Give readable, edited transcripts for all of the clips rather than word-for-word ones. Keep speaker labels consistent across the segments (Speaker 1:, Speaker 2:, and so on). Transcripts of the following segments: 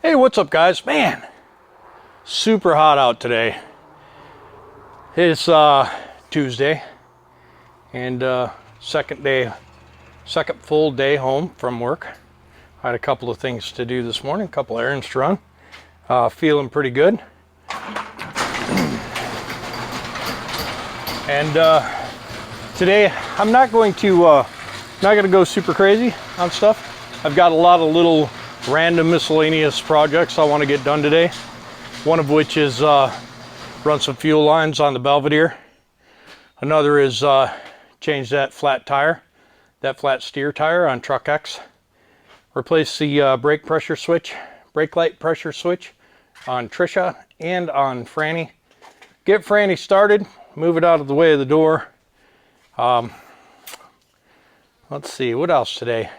Speaker 1: Hey, what's up, guys? Man, super hot out today. It's Tuesday, and second full day home from work. I had a couple of things to do this morning, a couple errands to run. Feeling pretty good. And today I'm not going to go super crazy on stuff. I've got a lot of little random miscellaneous projects I want to get done today. One of which is run some fuel lines on the Belvedere. Another is change that flat steer tire on Truck X. Replace the brake light pressure switch on Trisha and on Franny. Get Franny started, move it out of the way of the door. Let's see, what else today?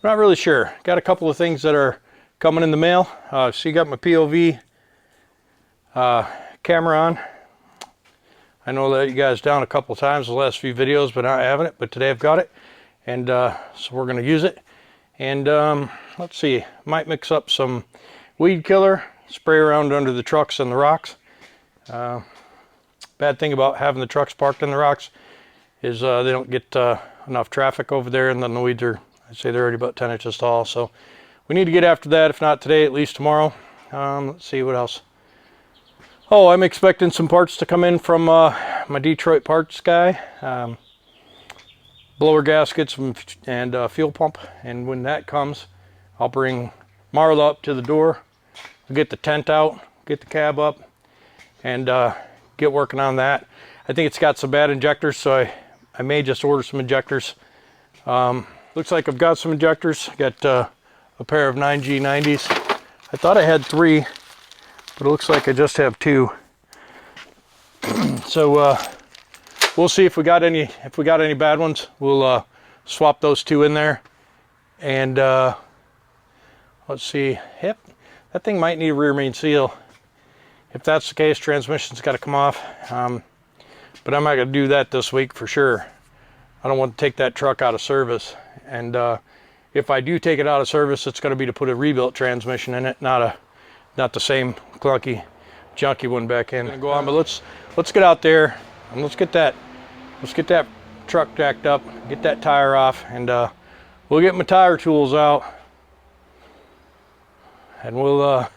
Speaker 1: I'm not really sure. Got a couple of things that are coming in the mail. So you got my POV camera on. I know that you guys down a couple of times the last few videos, but not having it. But today I've got it, and so we're going to use it. And let's see, might mix up some weed killer, spray around under the trucks and the rocks. Bad thing about having the trucks parked in the rocks is they don't get enough traffic over there, and then the weeds are, I'd say they're already about 10 inches tall. So we need to get after that, if not today, at least tomorrow. Let's see what else. Oh, I'm expecting some parts to come in from my Detroit parts guy. Blower gaskets and fuel pump. And when that comes, I'll bring Marla up to the door. I'll get the tent out, get the cab up, and get working on that. I think it's got some bad injectors, so I may just order some injectors. Looks like I've got some injectors. Got a pair of 9G90s. I thought I had 3, but it looks like I just have 2. So we'll see if we got any bad ones. We'll swap those 2 in there. And let's see. Yep, that thing might need a rear main seal. If that's the case, transmission's got to come off. But I'm not going to do that this week for sure. I don't want to take that truck out of service. And if I do take it out of service, it's going to be to put a rebuilt transmission in it, not the same clunky, junky one back in. Go on, but let's get out there and let's get that truck jacked up, get that tire off, and we'll get my tire tools out, and we'll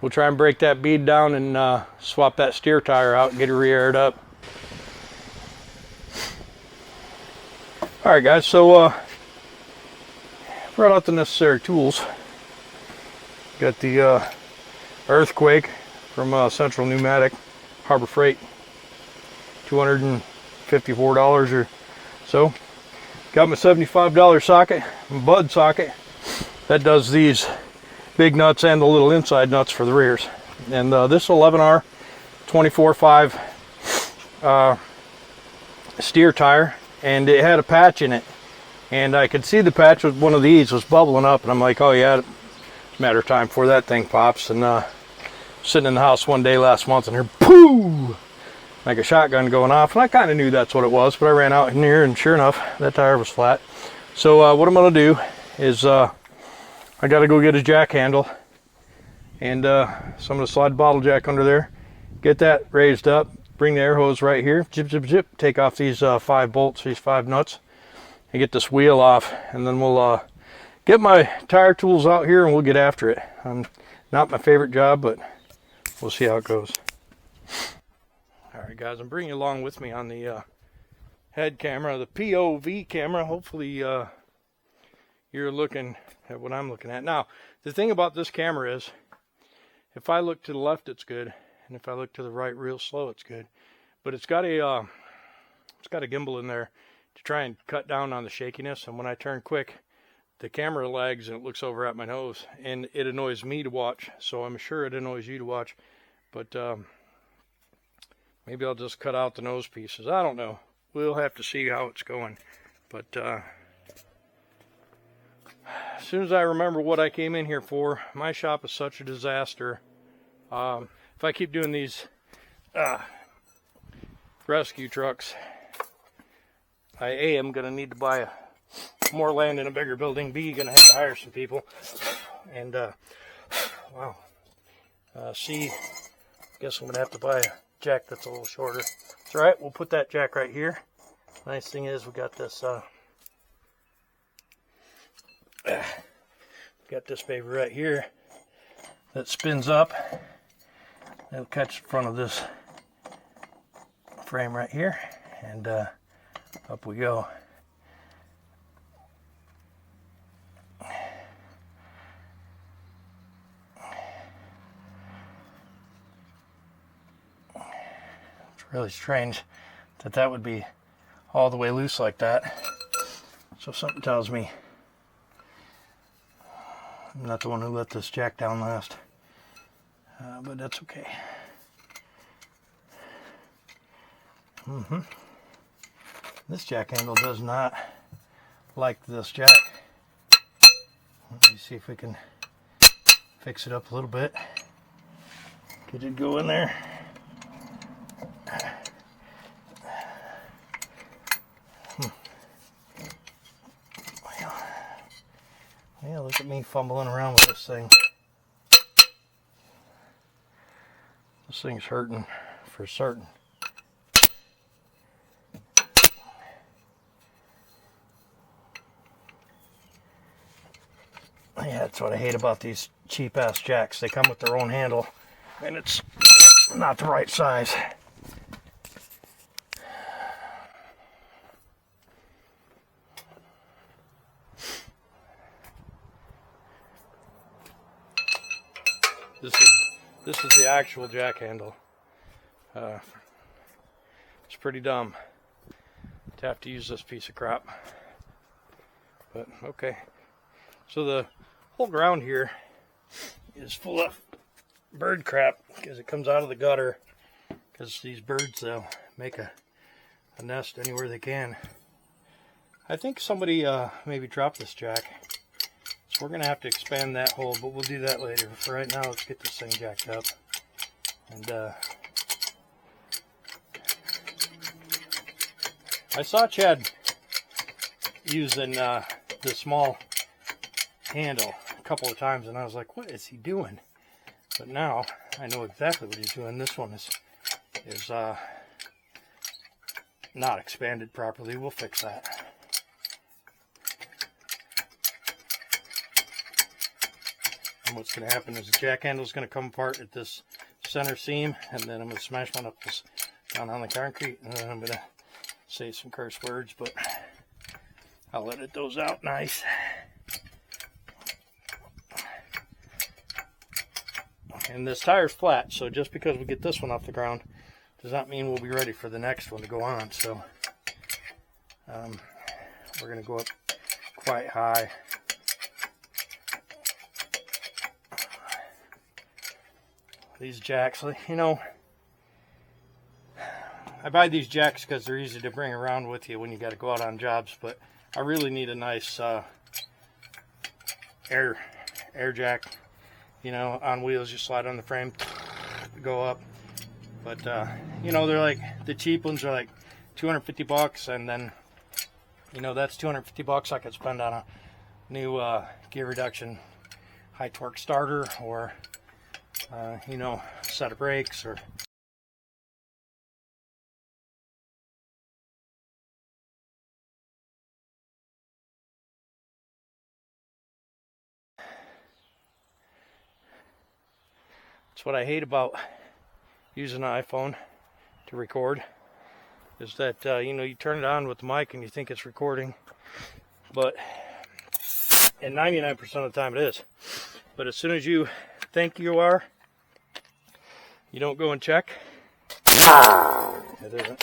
Speaker 1: try and break that bead down and swap that steer tire out and get it re-aired up. All right, guys, so brought out the necessary tools. Got the Earthquake from Central Pneumatic, Harbor Freight, $254 or so. Got my $75 socket, my Bud socket. That does these big nuts and the little inside nuts for the rears. And this 11R 24.5 steer tire, and it had a patch in it. And I could see the patch with one of these was bubbling up, and I'm like, oh yeah, it's a matter of time before that thing pops. And sitting in the house one day last month, and here, pooh, like a shotgun going off. And I kind of knew that's what it was, but I ran out in here, and sure enough, that tire was flat. So what I'm going to do is I got to go get a jack handle, and so I'm going to slide the bottle jack under there, get that raised up, bring the air hose right here, zip, zip, zip, take off these 5 bolts, these 5 nuts, and get this wheel off, and then we'll get my tire tools out here and we'll get after it. Not my favorite job, but we'll see how it goes. All right, guys, I'm bringing you along with me on the head camera, the POV camera. Hopefully you're looking at what I'm looking at. Now, the thing about this camera is, if I look to the left, it's good, and if I look to the right real slow, it's good. But it's got a gimbal in there to try and cut down on the shakiness, and when I turn quick, the camera lags and it looks over at my nose, and it annoys me to watch. So I'm sure it annoys you to watch, but maybe I'll just cut out the nose pieces. I don't know. We'll have to see how it's going. But as soon as I remember what I came in here for, my shop is such a disaster. If I keep doing these rescue trucks, I am going to need to buy more land in a bigger building. B, going to have to hire some people. And Wow. See, I guess I'm gonna have to buy a jack that's a little shorter. It's all right. We'll put that jack right here. Nice thing is we got this. Got this baby right here that spins up. It'll catch the front of this frame right here, and up we go. It's really strange that that would be all the way loose like that. So something tells me I'm not the one who let this jack down last, but that's okay. This jack handle does not like this jack. Let me see if we can fix it up a little bit. Get it go in there. Yeah, look at me fumbling around with this thing. This thing's hurting for certain. Yeah, that's what I hate about these cheap ass jacks. They come with their own handle and it's not the right size. This is the actual jack handle. It's pretty dumb to have to use this piece of crap, but okay. So the whole ground here is full of bird crap because it comes out of the gutter, because these birds, they'll make a nest anywhere they can. I think somebody maybe dropped this jack. So we're going to have to expand that hole, but we'll do that later. For right now, let's get this thing jacked up. And I saw Chad using the small handle a couple of times, and I was like, what is he doing? But now I know exactly what he's doing. This one is not expanded properly. We'll fix that. And what's going to happen is the jack handle is going to come apart at this center seam, and then I'm going to smash one up this down on the concrete, and then I'm going to say some curse words, but I'll let it those out nice. And this tire's flat, so just because we get this one off the ground does not mean we'll be ready for the next one to go on. So we're going to go up quite high. These jacks, you know, I buy these jacks because they're easy to bring around with you when you got to go out on jobs, but I really need a nice air jack, you know, on wheels. You slide on the frame, go up. But you know, they're like, the cheap ones are like $250, and then, you know, that's $250 I could spend on a new gear reduction high torque starter, or you know, set of brakes, or that's what I hate about using an iPhone to record, is that you know, you turn it on with the mic and you think it's recording, but and 99% of the time it is, but as soon as you think you are, you don't go and check, it isn't.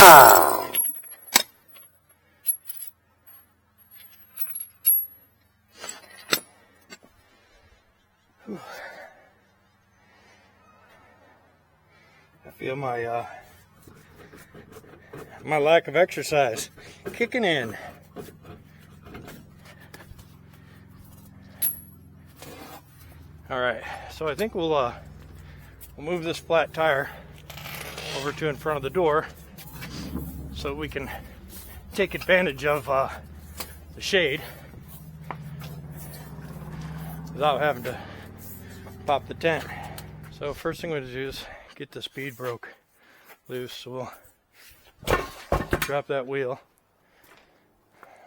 Speaker 1: I feel my my lack of exercise kicking in. All right, so I think we'll move this flat tire over to in front of the door so we can take advantage of the shade without having to pop the tent. So first thing we're going to do is get this bead broke loose. So we'll drop that wheel.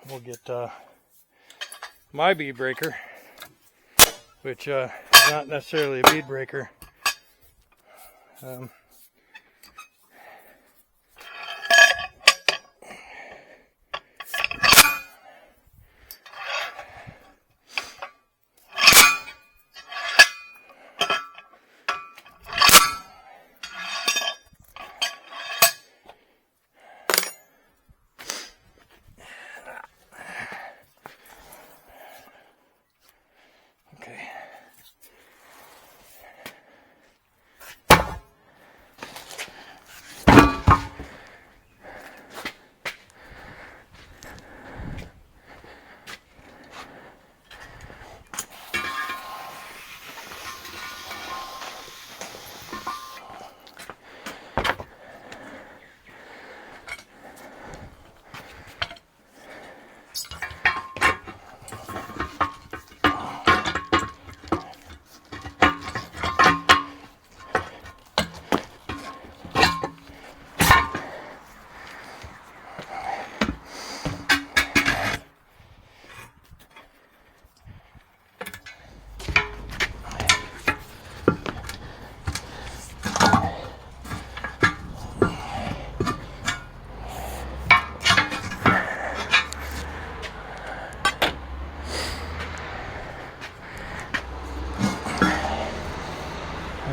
Speaker 1: We'll get my bead breaker, which is not necessarily a bead breaker.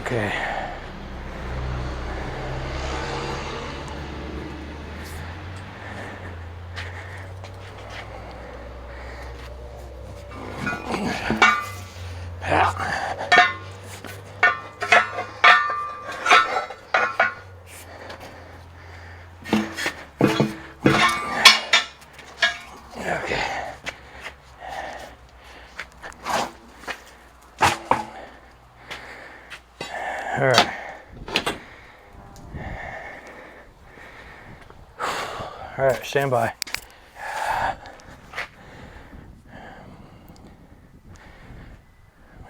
Speaker 1: Okay. All right. All right, stand by.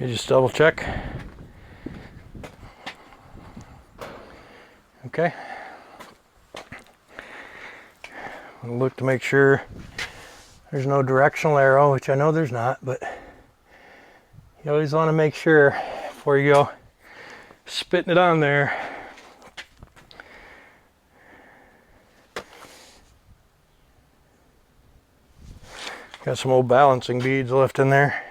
Speaker 1: We just double check. Okay. We'll look to make sure there's no directional arrow, which I know there's not, but you always want to make sure before you go spitting it on there. Got some old balancing beads left in there.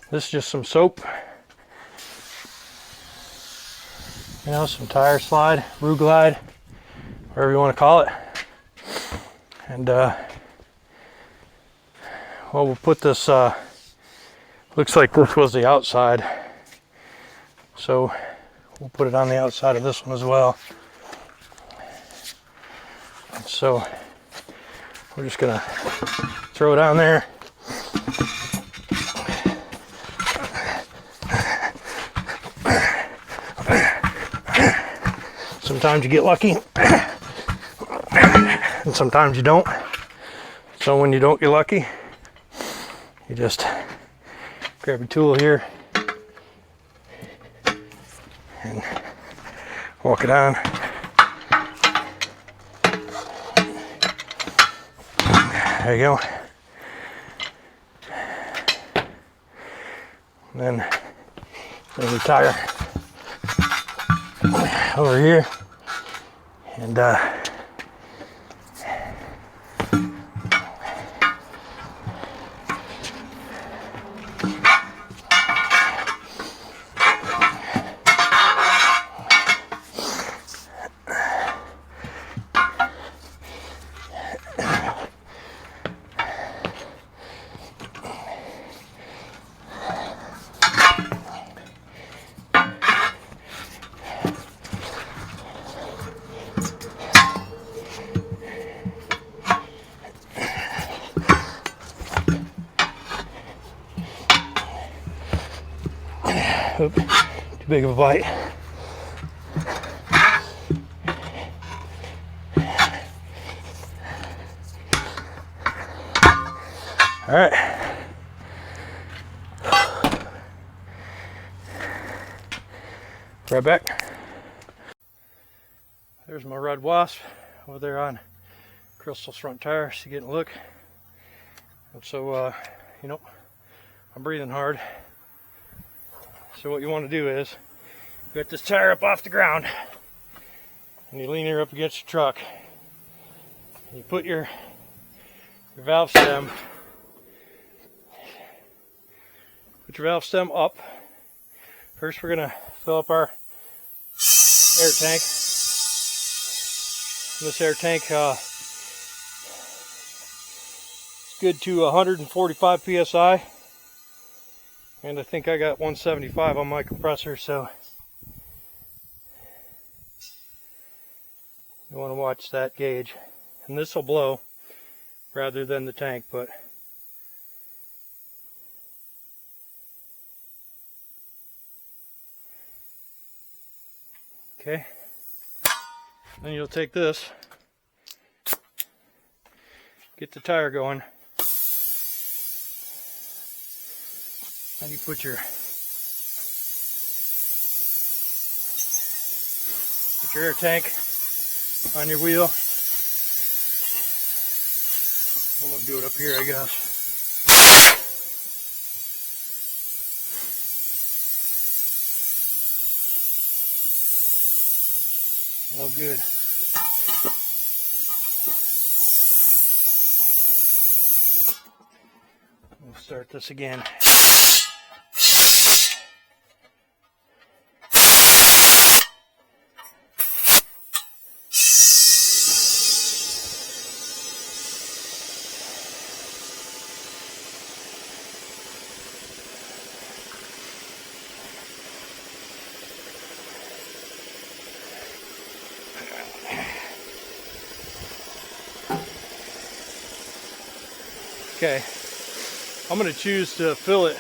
Speaker 1: This is just some soap. You know, some tire slide, Rue Glide, whatever you want to call it. And well, we'll put this, looks like this was the outside. So we'll put it on the outside of this one as well. So we're just gonna throw it on there. Sometimes you get lucky and sometimes you don't. So when you don't get lucky, you just grab your tool here and walk it on. There you go. And then bring your tire over here and Oop, too big of a bite. All right. Right back. There's my red wasp over there on Crystal's front tire. She's getting a look. And so, you know, I'm breathing hard. So what you want to do is get this tire up off the ground and you lean her up against your truck. And you put your valve stem, up. First we're going to fill up our air tank. This air tank is good to 145 psi, and I think I got 175 on my compressor, so you want to watch that gauge. And this will blow rather than the tank, but okay. Then you'll take this, get the tire going, and you put your air tank on your wheel. I'm gonna do it up here, I guess. No good. We'll start this again. Okay, I'm going to choose to fill it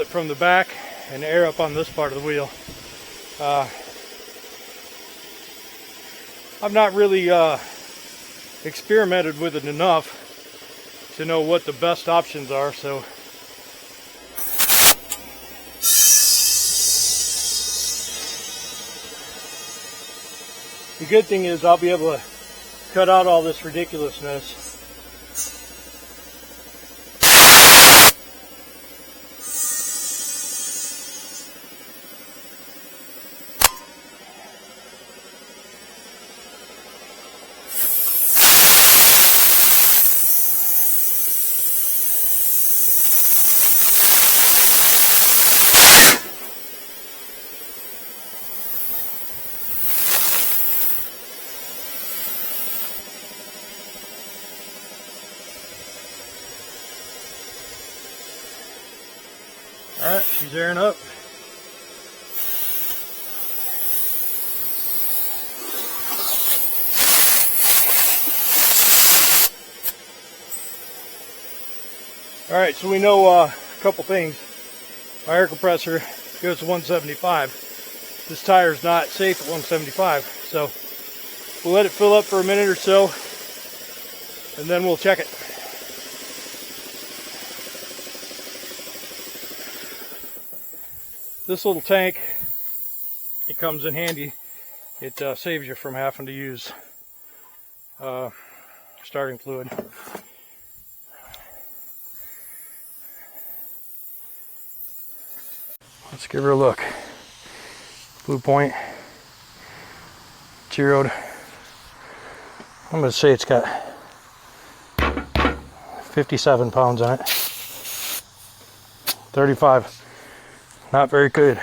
Speaker 1: from the back and air up on this part of the wheel. I've not really experimented with it enough to know what the best options are, so the good thing is I'll be able to cut out all this ridiculousness. Alright, she's airing up. Alright, so we know a couple things. My air compressor goes to 175. This tire is not safe at 175, so we'll let it fill up for a minute or so, and then we'll check it. This little tank, it comes in handy. It saves you from having to use starting fluid. Let's give her a look. Blue point, zeroed. I'm going to say it's got 57 pounds on it. 35. Not very good.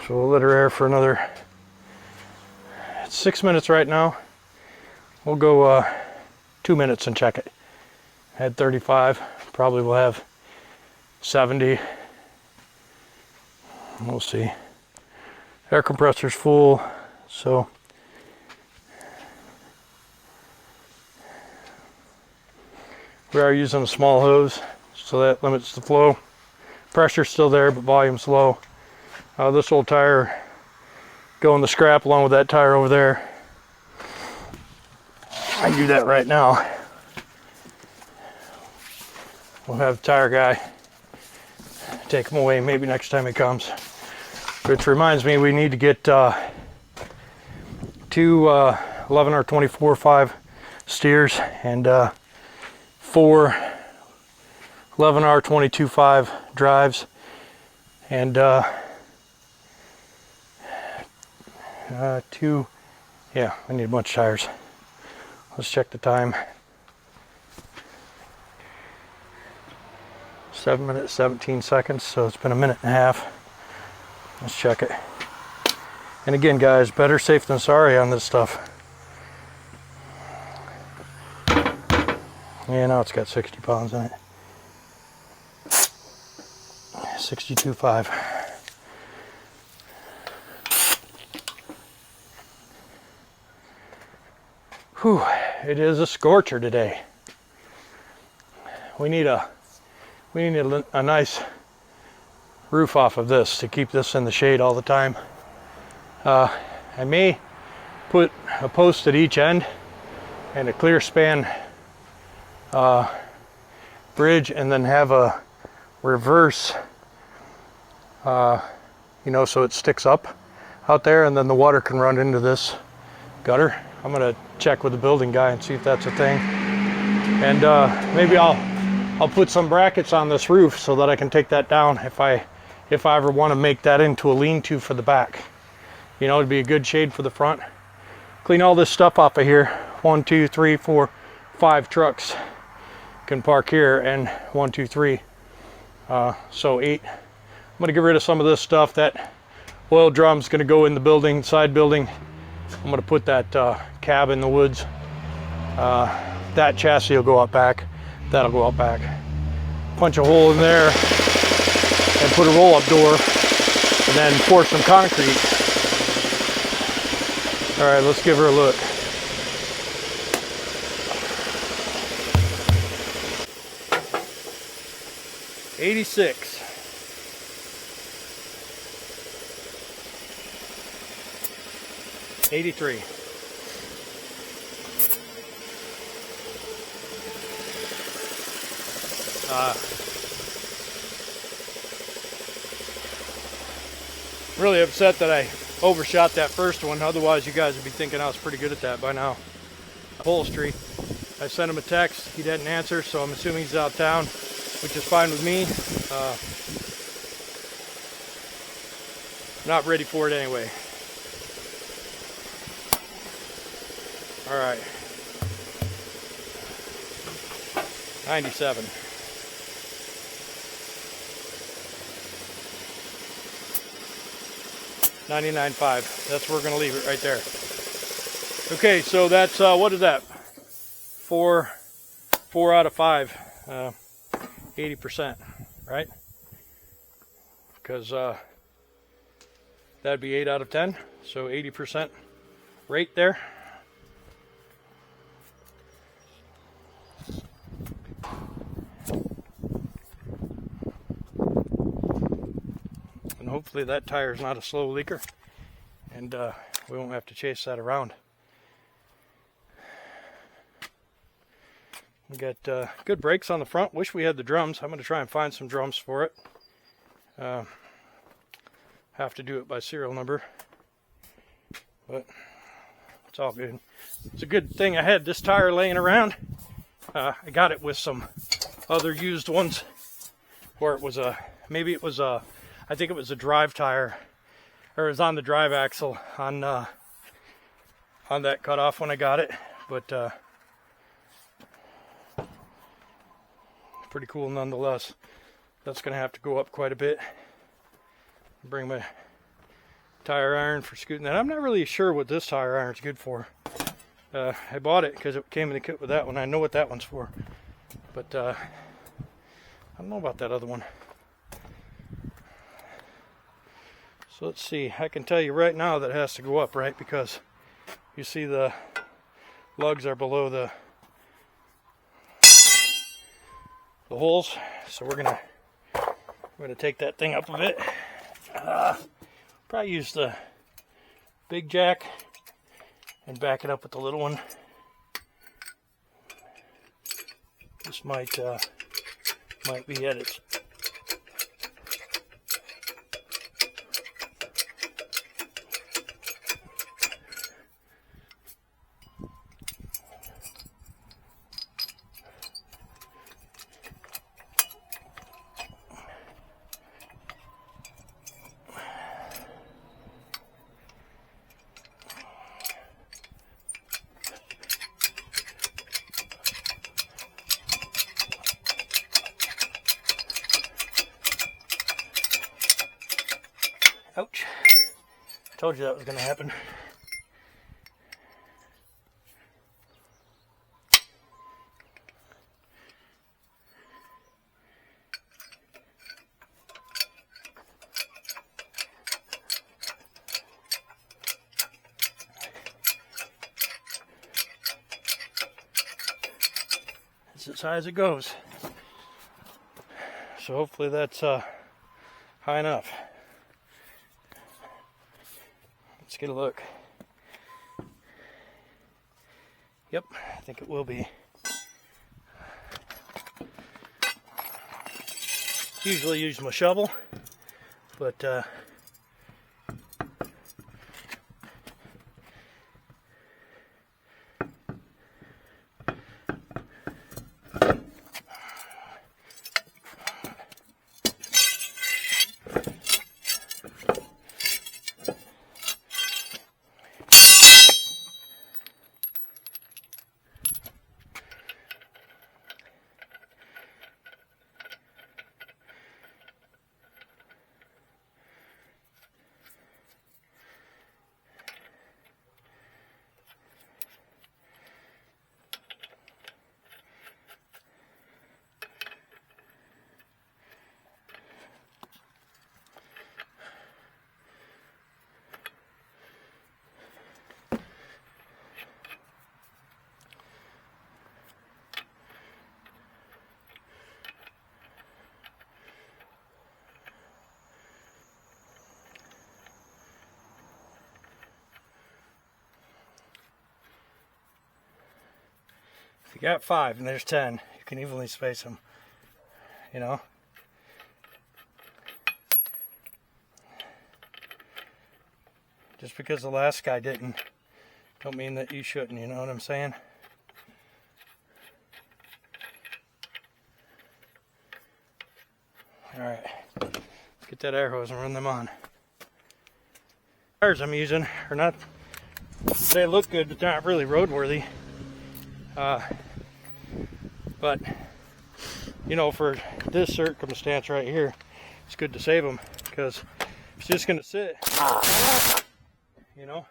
Speaker 1: So we'll let her air for another, it's 6 minutes right now. We'll go 2 minutes and check it. Had 35, probably will have 70. We'll see. Air compressor's full, so we are using a small hose, so that limits the flow. Pressure's still there, but volume's low. This old tire go in the scrap along with that tire over there. I can do that right now. We'll have the tire guy take them away maybe next time he comes. Which reminds me, we need to get two 11R24.5 steers and 4 11R22.5 drives, and 2, yeah, I need a bunch of tires. Let's check the time. 7 minutes 17 seconds, so it's been a minute and a half. Let's check it. And again, guys, better safe than sorry on this stuff. Yeah, now it's got 60 pounds in it. 62.5. Whew, it is a scorcher today. We need a nice roof off of this to keep this in the shade all the time. I may put a post at each end and a clear span bridge, and then have a reverse, you know, so it sticks up out there, and then the water can run into this gutter. I'm gonna check with the building guy and see if that's a thing, and maybe I'll put some brackets on this roof so that I can take that down if I ever want to make that into a lean-to for the back. You know, it'd be a good shade for the front. Clean all this stuff off of here. 1, 2, 3, 4, 5 trucks can park here, and 1, 2, 3, so 8. I'm gonna get rid of some of this stuff. That oil drum's gonna go in the building, side building. I'm gonna put that cab in the woods. That chassis will go out back. That'll go out back. Punch a hole in there and put a roll-up door, and then pour some concrete. All right, let's give her a look. '86. '83. Really upset that I overshot that first one. Otherwise, you guys would be thinking I was pretty good at that by now. Upholstery. I sent him a text. He didn't answer, so I'm assuming he's out of town, which is fine with me. Not ready for it anyway. All right. 97. $99.5. That's where we're gonna leave it right there. Okay, so that's what is that? 4 out of 5. 80%, right? Because that'd be 8 out of 10. So 80% rate there. And hopefully that tire is not a slow leaker, and we won't have to chase that around. We got good brakes on the front. Wish we had the drums. I'm going to try and find some drums for it. Have to do it by serial number, but it's all good. It's a good thing I had this tire laying around. I got it with some other used ones, where it was a, maybe it was a, I think it was a drive tire, or it was on the drive axle on that cutoff when I got it, but pretty cool nonetheless. That's gonna have to go up quite a bit. Bring my tire iron for scooting that. I'm not really sure what this tire iron is good for. I bought it because it came in the kit with that one. I know what that one's for, but I don't know about that other one. So let's see, I can tell you right now that it has to go up, right? Because you see the lugs are below the holes. So we're gonna take that thing up a bit. Probably use the big jack and back it up with the little one. This might be at its ouch. I told you that was going to happen. That's as high as it goes. So hopefully that's high enough. Let's get a look. Yep, I think it will be. Usually use my shovel, but if you got 5 and there's 10, you can evenly space them, you know. Just because the last guy didn't, don't mean that you shouldn't, you know what I'm saying? Alright, let's get that air hose and run them on. The tires I'm using are not, they look good, but they're not really roadworthy. But you know, for this circumstance right here, it's good to save them, because it's just going to sit, you know,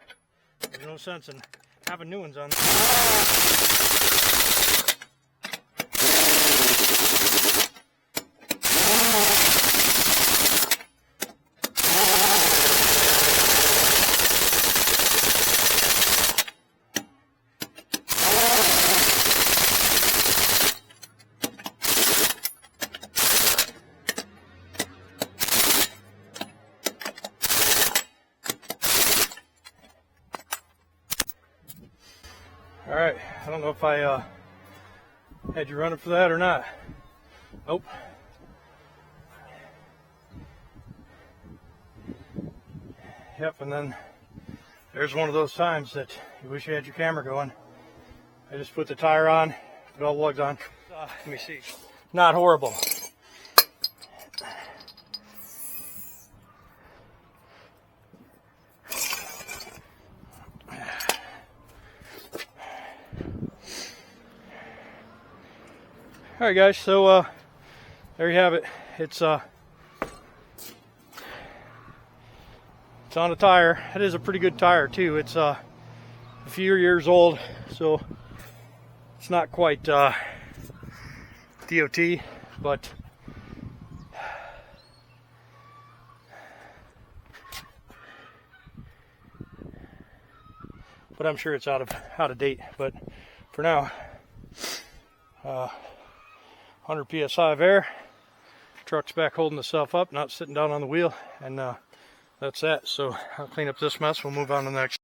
Speaker 1: there's no sense in having new ones on. Alright, I don't know if I had you running for that or not. Nope. Yep, and then there's one of those times that you wish you had your camera going. I just put the tire on, put all the lugs on. Let me see. Not horrible. All right, guys, so there you have it. It's on a tire. It is a pretty good tire too. It's a few years old, so it's not quite DOT, but but I'm sure it's out of date. But for now, 100 psi of air. Truck's back holding itself up, not sitting down on the wheel, and that's that. So I'll clean up this mess. We'll move on to the next.